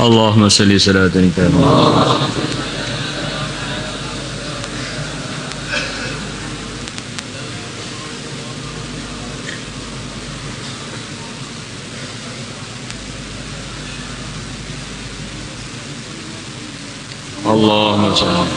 Allahumma salli salatan kamilatan. Allahumma salli.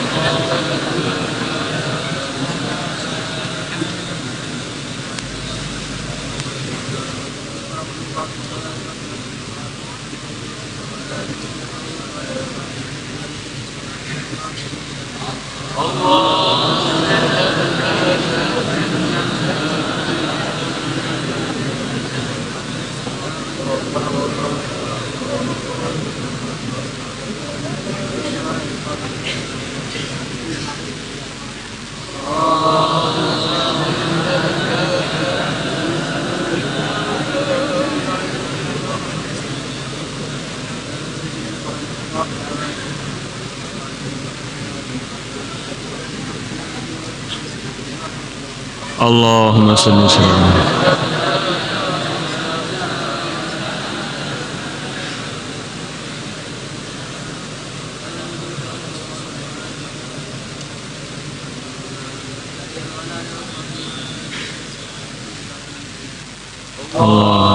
Allahumma salli sallam. Allah.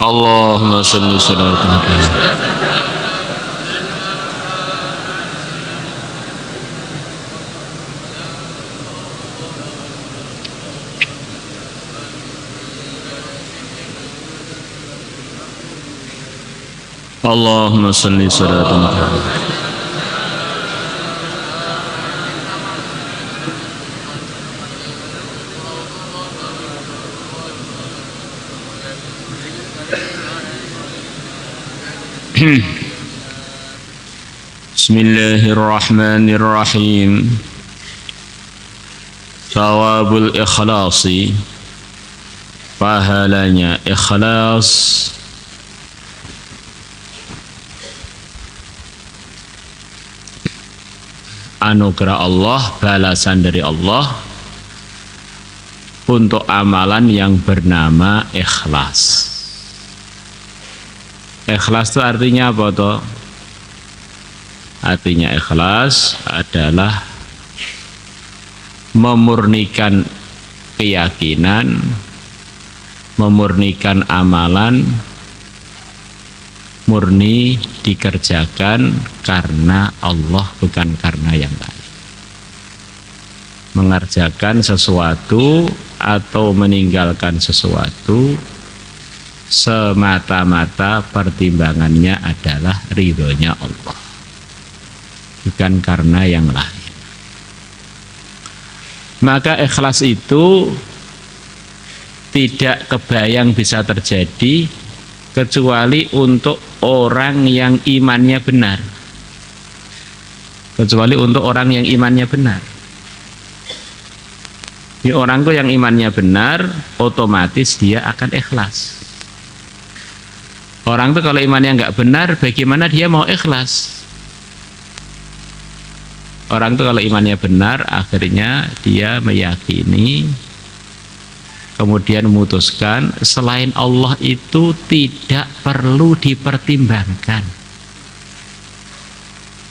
Allahumma salli salatan kamilatan. Allahumma salli salatan kamilatan. Bismillahirrahmanirrahim. Thawabul ikhlasi, pahalanya ikhlas. Anugerah Allah, balasan dari Allah untuk amalan yang bernama ikhlas. Ikhlas itu artinya apa toh? Artinya ikhlas adalah memurnikan keyakinan, memurnikan amalan, murni dikerjakan karena Allah, bukan karena yang lain. Mengerjakan sesuatu atau meninggalkan sesuatu semata-mata pertimbangannya adalah ridhonya Allah, bukan karena yang lain. Maka ikhlas itu tidak kebayang bisa terjadi kecuali untuk orang yang imannya benar. Kecuali untuk orang yang imannya benar. Di orang tuh yang imannya benar, otomatis dia akan ikhlas. Orang tuh kalau imannya nggak benar, bagaimana dia mau ikhlas? Orang tuh kalau imannya benar, akhirnya dia meyakini, kemudian memutuskan selain Allah itu tidak perlu dipertimbangkan.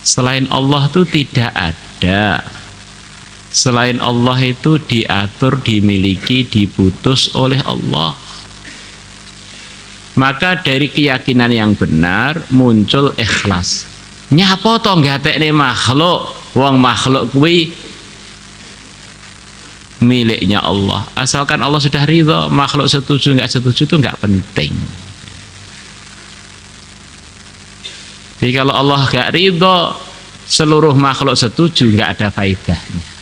Selain Allah itu tidak ada. Selain Allah itu diatur, dimiliki, diputus oleh Allah. Maka dari keyakinan yang benar muncul ikhlas. Nyapa to gatekne makhluk, wong makhluk kuwi miliknya Allah. Asalkan Allah sudah ridho, makhluk setuju nggak setuju itu nggak penting. Jadi kalau Allah nggak ridho, seluruh makhluk setuju, nggak ada faedahnya.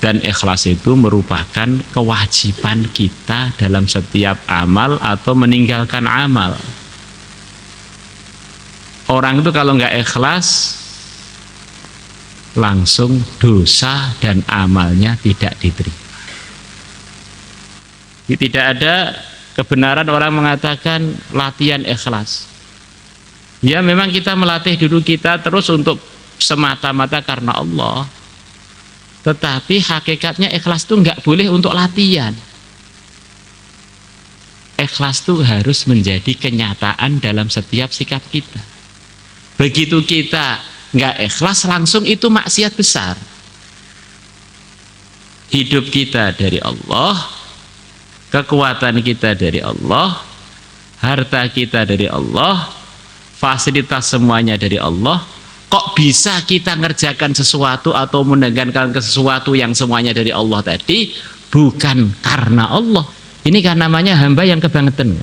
Dan ikhlas itu merupakan kewajiban kita dalam setiap amal atau meninggalkan amal. Orang itu kalau nggak ikhlas, langsung dosa dan amalnya tidak diterima. Tidak ada kebenaran orang mengatakan latihan ikhlas. Ya memang kita melatih dulu kita terus untuk semata-mata karena Allah. Tetapi hakikatnya ikhlas itu nggak boleh untuk latihan. Ikhlas itu harus menjadi kenyataan dalam setiap sikap kita. Begitu kita nggak ikhlas langsung itu maksiat besar. Hidup kita dari Allah, kekuatan kita dari Allah, harta kita dari Allah, fasilitas semuanya dari Allah. Kok bisa kita ngerjakan sesuatu atau menegakkan sesuatu yang semuanya dari Allah tadi bukan karena Allah? Ini kan namanya hamba yang kebangetan.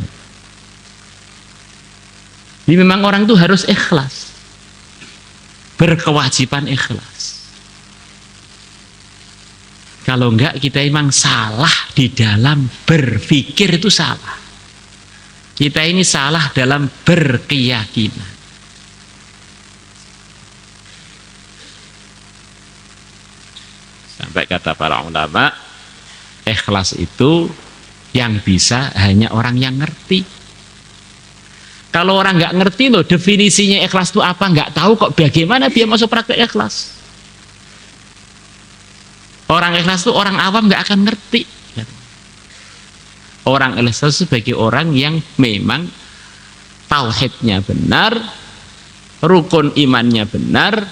Jadi memang orang itu harus ikhlas, berkewajiban ikhlas. Kalau enggak kita memang salah di dalam berpikir, itu salah. Kita ini salah dalam berkeyakinan. Sampai kata para ulama, ikhlas itu yang bisa hanya orang yang ngerti. Kalau orang nggak ngerti loh definisinya ikhlas itu apa, nggak tahu kok bagaimana dia masuk praktek ikhlas. Orang ikhlas itu orang awam nggak akan ngerti. Orang ikhlas itu sebagai orang yang memang tauhidnya benar, rukun imannya benar,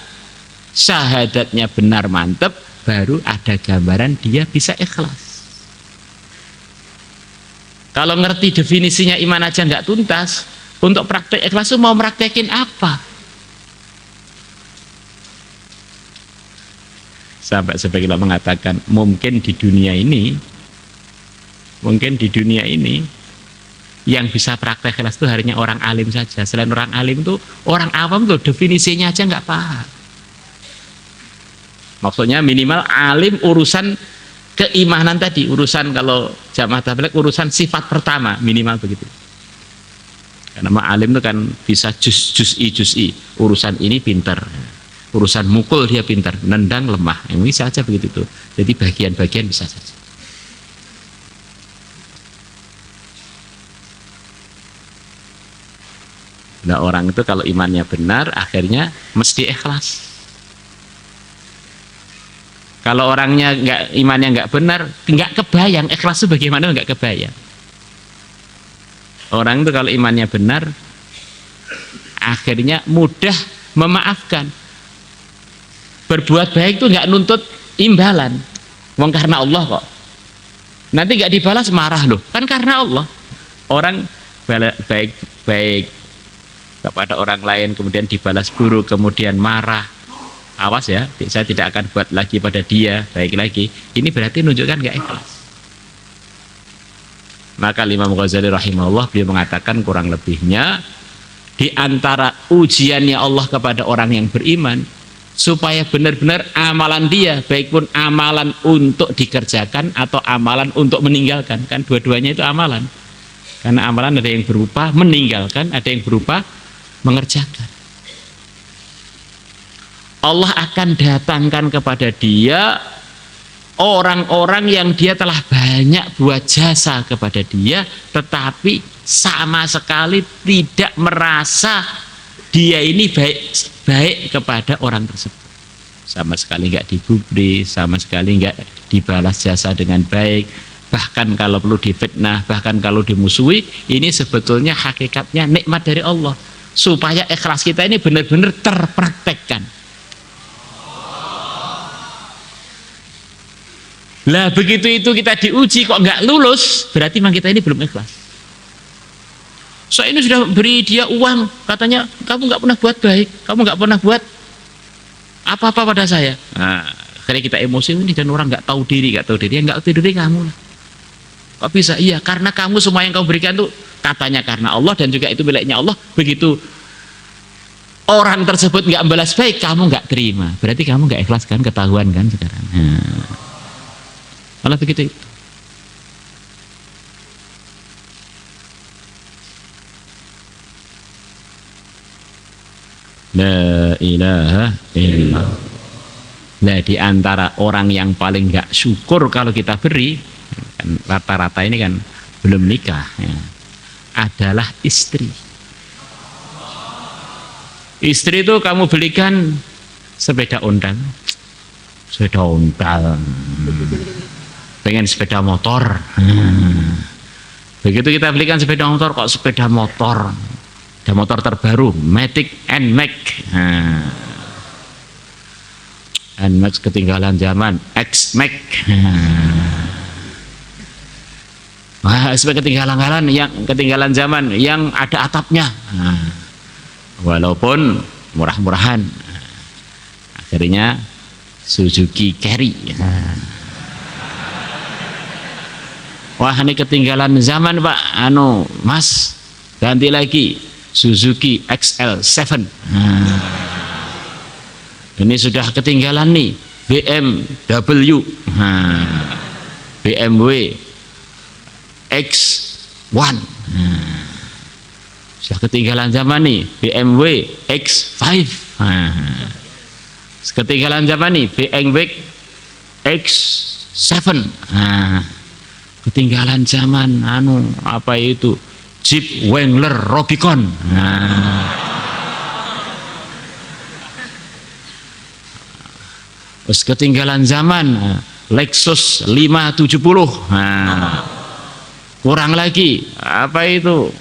syahadatnya benar mantep, baru ada gambaran dia bisa ikhlas. Kalau ngerti definisinya iman aja nggak tuntas, untuk praktek ikhlas itu mau praktekin apa? Sampai sebagian mengatakan mungkin di dunia ini yang bisa praktek ikhlas itu hanya orang alim saja. Selain orang alim itu orang awam tuh definisinya aja nggak paham. Maksudnya minimal alim urusan keimanan tadi, urusan kalau jamaah tabligh urusan sifat pertama minimal begitu. Karena alim itu kan bisa juz'i, urusan ini pintar, urusan mukul dia pintar, nendang lemah, yang bisa saja begitu tuh. Jadi bagian-bagian bisa saja. Nah orang itu kalau imannya benar akhirnya mesti ikhlas. Kalau orangnya imannya nggak benar, nggak kebayang ikhlas itu bagaimana, nggak kebayang. Orang itu kalau imannya benar, akhirnya mudah memaafkan. Berbuat baik itu nggak nuntut imbalan, wong karena Allah kok. Nanti nggak dibalas marah loh, kan karena Allah. Orang baik kepada orang lain kemudian dibalas buruk, kemudian marah. Awas ya, saya tidak akan buat lagi pada dia baik lagi. Ini berarti menunjukkan nggak ikhlas. Maka Imam Ghazali rahimahullah beliau mengatakan kurang lebihnya di antara ujiannya Allah kepada orang yang beriman supaya benar-benar amalan dia, baik pun amalan untuk dikerjakan atau amalan untuk meninggalkan, kan dua-duanya itu amalan. Karena amalan ada yang berupa meninggalkan, ada yang berupa mengerjakan. Allah akan datangkan kepada dia orang-orang yang dia telah banyak buat jasa kepada dia, tetapi sama sekali tidak merasa dia ini baik kepada orang tersebut. Sama sekali nggak digubris, sama sekali nggak dibalas jasa dengan baik. Bahkan kalau perlu difitnah, bahkan kalau dimusuhi, ini sebetulnya hakikatnya nikmat dari Allah. Supaya ikhlas kita ini benar-benar terpraktekkan. Lah begitu itu kita diuji kok nggak lulus, berarti memang kita ini belum ikhlas. Saya ini sudah beri dia uang, katanya kamu nggak pernah buat baik, kamu nggak pernah buat apa-apa pada saya. Nah, akhirnya kita emosi ini dan orang nggak tahu diri, ya nggak tahu diri kamu. Kok bisa? Iya, karena kamu semua yang kamu berikan tuh katanya karena Allah dan juga itu miliknya Allah. Begitu orang tersebut nggak membalas baik, kamu nggak terima. Berarti kamu nggak ikhlas kan, ketahuan kan sekarang. Malah begitu itu. La ilaha illallah. Nah di antara orang yang paling nggak syukur kalau kita beri, kan rata-rata ini kan belum nikah ya, adalah istri. Istri itu kamu belikan sepeda ontel, pengen sepeda motor. Begitu kita belikan sepeda motor, kok sepeda motor terbaru, Matic NMAX. NMAX ketinggalan zaman, X-Max. Wah, ketinggalan zaman yang ada atapnya. Walaupun murah-murahan, akhirnya Suzuki Carry. Wah, ini ketinggalan zaman Pak, Mas, ganti lagi Suzuki XL7. Ini sudah ketinggalan nih BMW X1. Sudah ketinggalan zaman nih BMW X5. Ketinggalan zaman nih BMW X7. Ketinggalan zaman apa itu, Jeep Wrangler Rubicon. Terus ketinggalan zaman Lexus 570. Kurang lagi apa itu,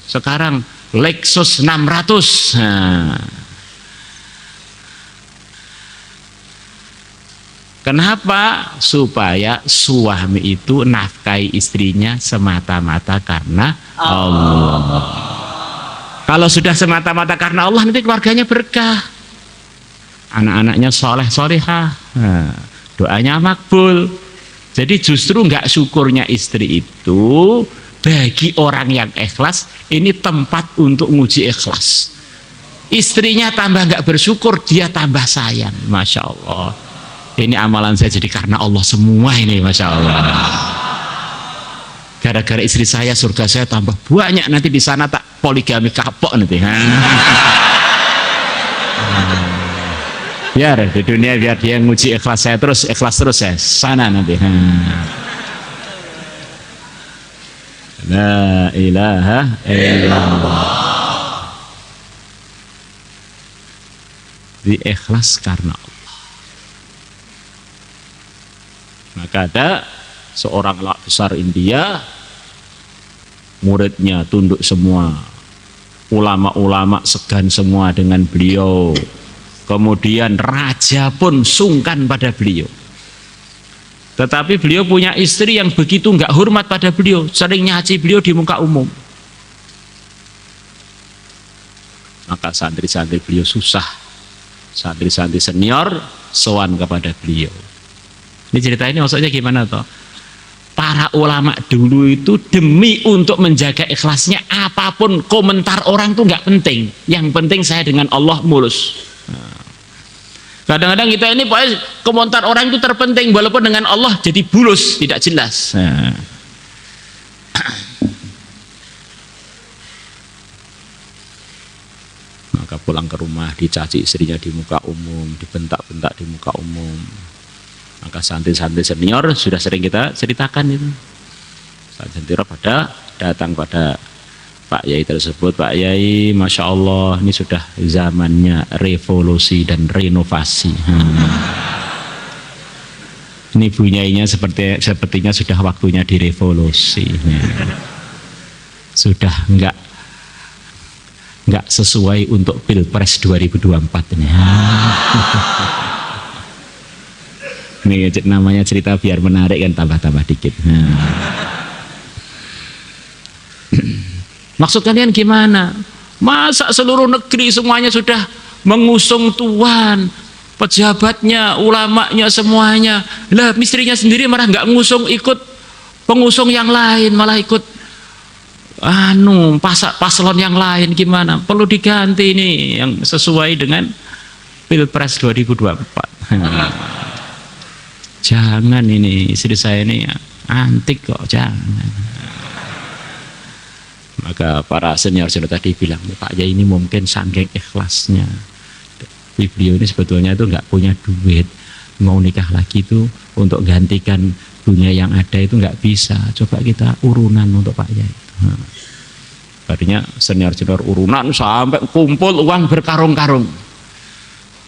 sekarang Lexus 600. Kenapa? Supaya suami itu nafkahi istrinya semata-mata karena Allah. Kalau sudah semata-mata karena Allah, nanti keluarganya berkah, anak-anaknya soleh solehah, doanya makbul. Jadi justru nggak syukurnya istri itu bagi orang yang ikhlas ini tempat untuk nguji ikhlas. Istrinya tambah nggak bersyukur, dia tambah sayang. Masya Allah. Ini amalan saya jadi karena Allah semua ini, Masya Allah. Gara-gara istri saya, surga saya tambah banyak. Nanti di sana tak poligami kapok nanti. Biar di dunia biar dia nguji ikhlas saya terus, ikhlas terus ya sana nanti. La ilaha illallah. Di ikhlas karena Allah. Maka ada seorang ulama besar India, muridnya tunduk semua, ulama-ulama segan semua dengan beliau. Kemudian raja pun sungkan pada beliau. Tetapi beliau punya istri yang begitu nggak hormat pada beliau, sering nyaci beliau di muka umum. Maka santri-santri beliau susah, santri-santri senior sowan kepada beliau. Ini cerita ini maksudnya gimana toh? Para ulama dulu itu demi untuk menjaga ikhlasnya, apapun komentar orang tuh nggak penting. Yang penting saya dengan Allah mulus. Kadang-kadang kita ini komentar orang itu terpenting, walaupun dengan Allah jadi bulus, tidak jelas. Maka pulang ke rumah dicaci istrinya di muka umum, dibentak-bentak di muka umum. Maka santri-santri senior sudah sering kita ceritakan itu. Santri pada datang pada Pak Yai tersebut, Pak Yai, Masya Allah, ini sudah zamannya revolusi dan renovasi. Ini bunyainya sepertinya sudah waktunya direvolusi. Sudah enggak sesuai untuk Pilpres 2024 ini. Ini namanya cerita biar menarik kan, tambah-tambah dikit. Maksud kalian gimana? Masa seluruh negeri semuanya sudah mengusung Tuhan, pejabatnya, ulamanya, semuanya. Lah istrinya sendiri malah nggak ngusung, ikut pengusung yang lain, malah ikut paslon yang lain. Gimana? Perlu diganti ini yang sesuai dengan Pilpres 2024. Jangan, ini istri saya ini antik kok, jangan. Maka para senior tadi bilang, Pak Yai ini mungkin saking ikhlasnya, beliau ini sebetulnya itu nggak punya duit, mau nikah lagi itu untuk gantikan lagunya yang ada itu nggak bisa. Coba kita urunan untuk Pak Yai. Artinya senior-senior urunan sampai kumpul uang berkarung-karung.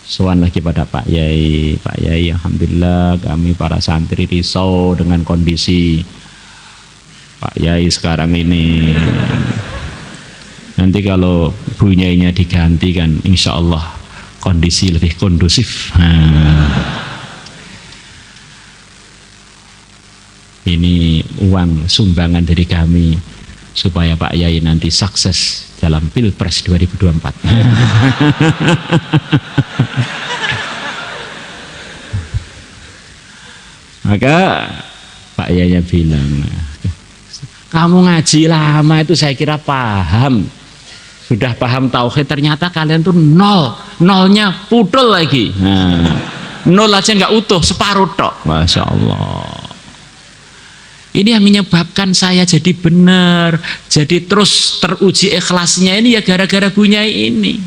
Sowan lagi pada Pak Yai, alhamdulillah kami para santri risau dengan kondisi Pak Yai sekarang ini. Nanti kalau bunyainya diganti kan insya Allah kondisi lebih kondusif. Ini uang sumbangan dari kami supaya Pak Yai nanti sukses dalam Pilpres 2024. Maka Pak Yai bilang, kamu ngaji lama itu saya kira paham, sudah paham tauhid, ternyata kalian tuh nolnya pudel lagi. Nol aja nggak utuh, separuh tok. Masya Allah. Ini yang menyebabkan saya jadi benar, jadi terus teruji ikhlasnya ini ya gara-gara bunyai ini.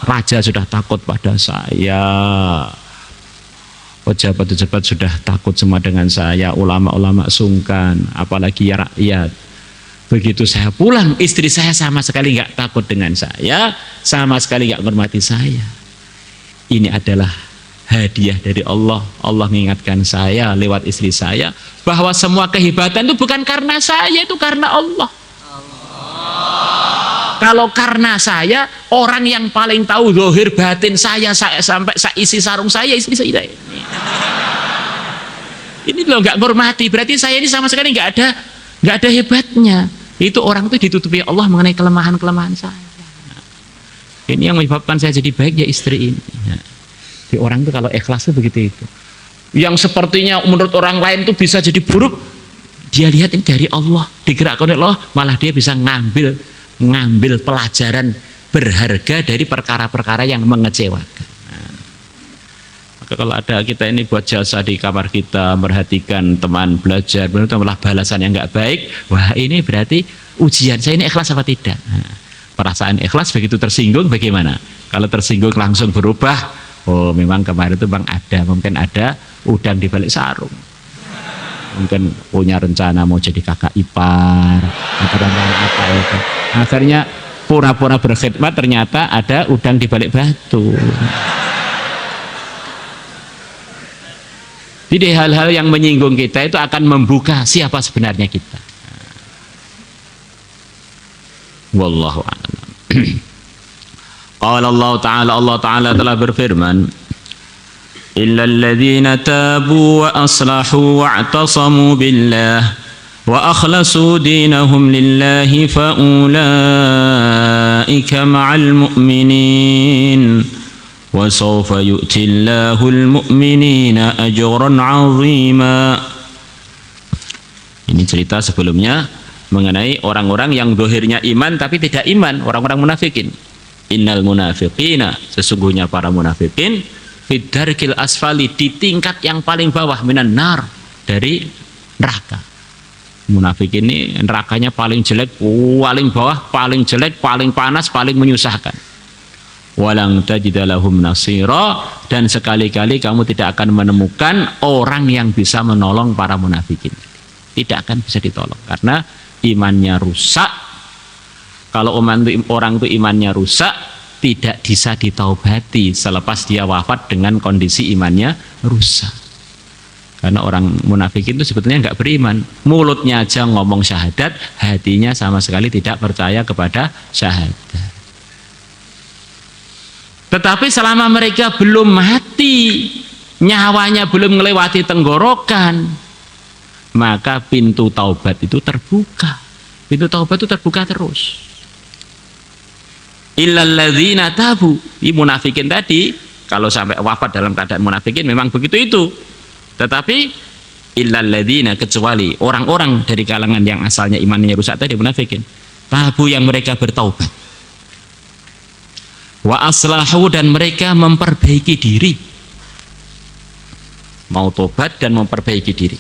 Raja sudah takut pada saya, pejabat-pejabat sudah takut semua dengan saya, ulama-ulama sungkan, apalagi ya rakyat. Begitu saya pulang, istri saya sama sekali nggak takut dengan saya, sama sekali nggak menghormati saya. Ini adalah hadiah dari Allah. Allah mengingatkan saya lewat istri saya bahwa semua kehebatan itu bukan karena saya, itu karena Allah. Kalau karena saya, orang yang paling tahu zahir batin saya sampai isi sarung saya, istri saya ini loh nggak menghormati. Berarti saya ini sama sekali nggak ada hebatnya. Itu orang itu ditutupi Allah mengenai kelemahan-kelemahan saya. Ini yang menyebabkan saya jadi baik ya istri ini. Di orang itu kalau ikhlas itu begitu itu. Yang sepertinya menurut orang lain itu bisa jadi buruk, dia lihat ini dari Allah, digerakkan oleh Allah, malah dia bisa ngambil pelajaran berharga dari perkara-perkara yang mengecewakan. Maka kalau ada kita ini buat jasa di kamar kita, merhatikan teman belajar, benar malah balasan yang nggak baik, wah ini berarti ujian saya ini ikhlas apa tidak. Perasaan ikhlas begitu tersinggung bagaimana? Kalau tersinggung langsung berubah. Oh memang kemarin itu bang mungkin ada udang di balik sarung, mungkin punya rencana mau jadi kakak ipar atau apa itu. Akhirnya pura-pura berkhidmat, ternyata ada udang di balik batu. Jadi hal-hal yang menyinggung kita itu akan membuka siapa sebenarnya kita. Wallahu a'lam. Qala Allah Ta'ala telah berfirman, illal ladzina tabu wa aslahu wa'tasamu billah wa akhlasu dinahum lillahi fa ulaika ma'al mu'minin wa sawfa yu'ti Allahul mu'minina ajran 'azima. Ini cerita sebelumnya mengenai orang-orang yang zahirnya iman tapi tidak iman, orang-orang munafikin. Innal munafiqina, sesungguhnya para munafikin, fid darkil asfali, di tingkat yang paling bawah, minan nar, dari neraka. Munafik ini nerakanya paling jelek, paling bawah, paling jelek, paling panas, paling menyusahkan. Walang tajida lahum nasira, dan sekali-kali kamu tidak akan menemukan orang yang bisa menolong para munafikin. Tidak akan bisa ditolong karena imannya rusak. Kalau orang itu imannya rusak, tidak bisa ditaubati selepas dia wafat dengan kondisi imannya rusak. Karena orang munafik itu sebetulnya nggak beriman, mulutnya aja ngomong syahadat, hatinya sama sekali tidak percaya kepada syahadat. Tetapi selama mereka belum mati, nyawanya belum melewati tenggorokan, maka pintu taubat itu terbuka. Pintu taubat itu terbuka terus. Illal ladzina tabu, munafikin tadi kalau sampai wafat dalam keadaan munafikin memang begitu itu. Tetapi illal ladzina, kecuali orang-orang dari kalangan yang asalnya imannya rusak tadi, munafikin, tabu, yang mereka bertaubat, wa aslahu, dan mereka memperbaiki diri, mau tobat dan memperbaiki diri,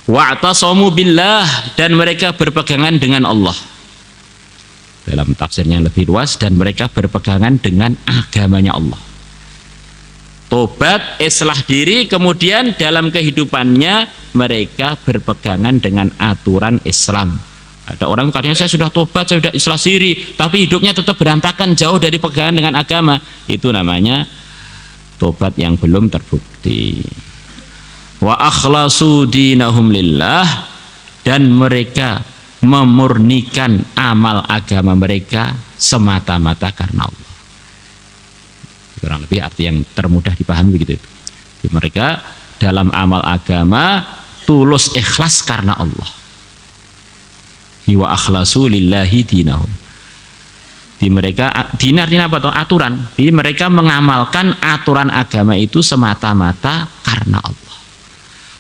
wa'tasamu billah, dan mereka berpegangan dengan Allah. Dalam tafsirnya lebih luas, dan mereka berpegangan dengan agamanya Allah. tobat, islah diri, kemudian dalam kehidupannya mereka berpegangan dengan aturan Islam. Ada orang katanya saya sudah tobat, saya sudah islah diri, tapi hidupnya tetap berantakan, jauh dari pegangan dengan agama. Itu namanya tobat yang belum terbukti. Wa akhlasu dinahum lillah, dan mereka memurnikan amal agama mereka semata-mata karena Allah. Kurang lebih arti yang termudah dipahami begitu. Mereka dalam amal agama tulus ikhlas karena Allah. Wa akhlasu lillahi dinahum. Di mereka dinar apa tuh? Aturan. Jadi mereka mengamalkan aturan agama itu semata-mata karena Allah.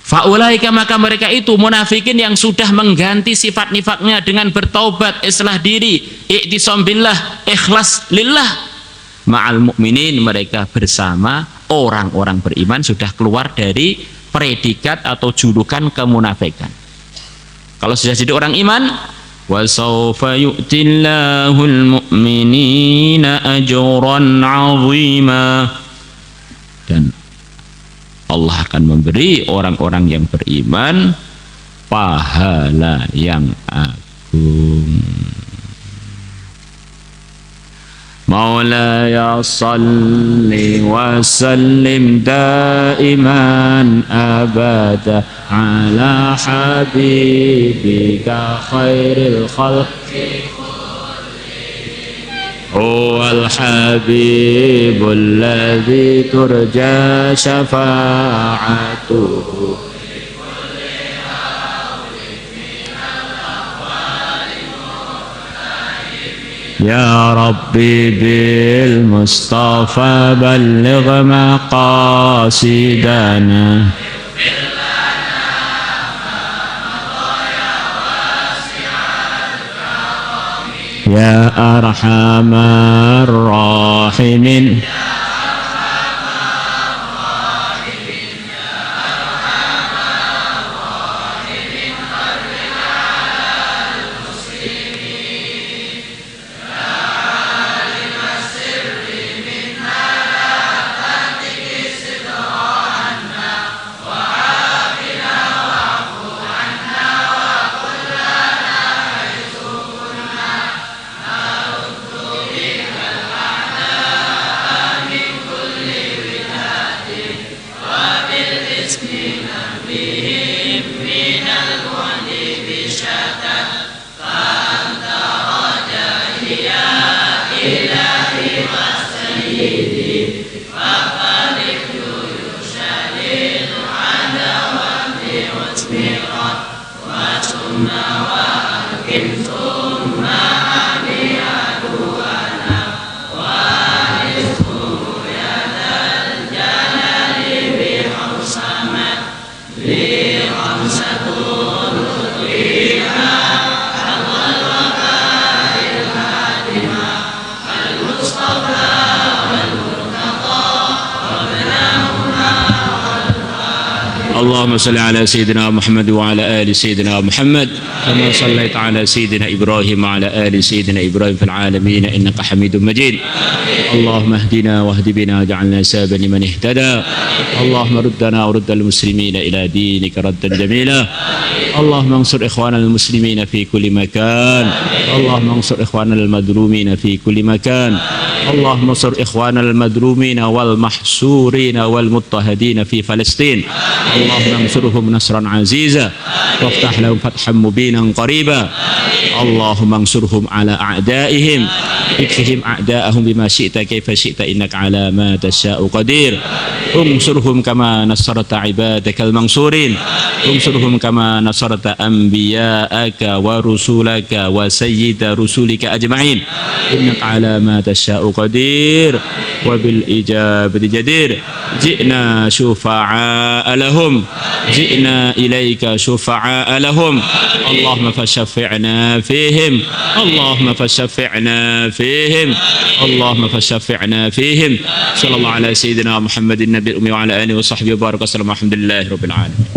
Faulaika, maka mereka itu munafikin yang sudah mengganti sifat nifaknya dengan bertaubat, islah diri, iktisam billah, ikhlas lillah. Ma'al mu'minin, mereka bersama orang-orang beriman sudah keluar dari predikat atau julukan kemunafikan. Kalau sudah jadi orang iman, wa sawfa yu'tillahul mu'minina ajran 'azima, dan Allah akan memberi orang-orang yang beriman pahala yang agung. Maulaya salli wa sallim daiman abada ala habibika khairil khalqi huwal habibul ladzi turja syafa'atuhu ya Rabbi bil Mustafa balligh maqasidana ya arhamar rahimin اللهم صل على سيدنا محمد وعلى آل سيدنا محمد كما صليت على سيدنا إبراهيم وعلى آل سيدنا إبراهيم في العالمين إنك حميد مجيد. اللهم اهدنا واهد بنا واجعلنا سابا لمن اهتدى. اللهم ردنا ورد المسلمين إلى دينك ردا جميلا. اللهم انصر إخواننا المسلمين في كل مكان. اللهم انصر إخواننا المظلومين في كل مكان. اللهم انصر إخواننا المظلومين والمحصورين والمضطهدين في فلسطين. اللهم انصرهم نصرا عزيزا وافتح لهم فتحا مبينا قريبا. اللهم انصرهم على أعدائهم اكفهم أعداءهم بما شئت كيف شئت إنك على ما تشاء قدير. انصرهم كما نصرت عبادك المنصورين. انصرهم كما نصرت أنبياءك ورسولك وسيد رسولك أجمعين إنك على ما تشاء قدير وبالإجابة جدير. جئنا شفعاء لهم جئنا إليك شفعاء لهم. اللهم فشفعنا فيهم. اللهم فشفعنا فيهم. اللهم فشفعنا فيهم. صلى الله على سيدنا محمد النبي الأمي وعلى آله وصحبه وبارك وسلم. الحمد لله رب العالمين.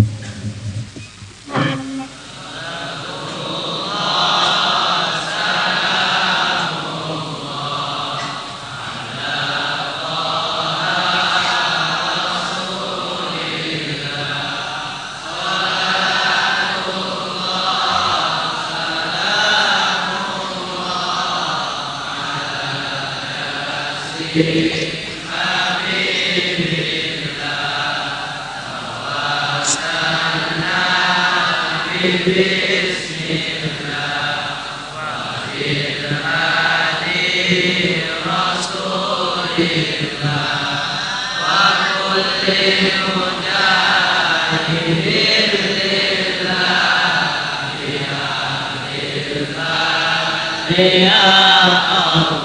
Ya Allah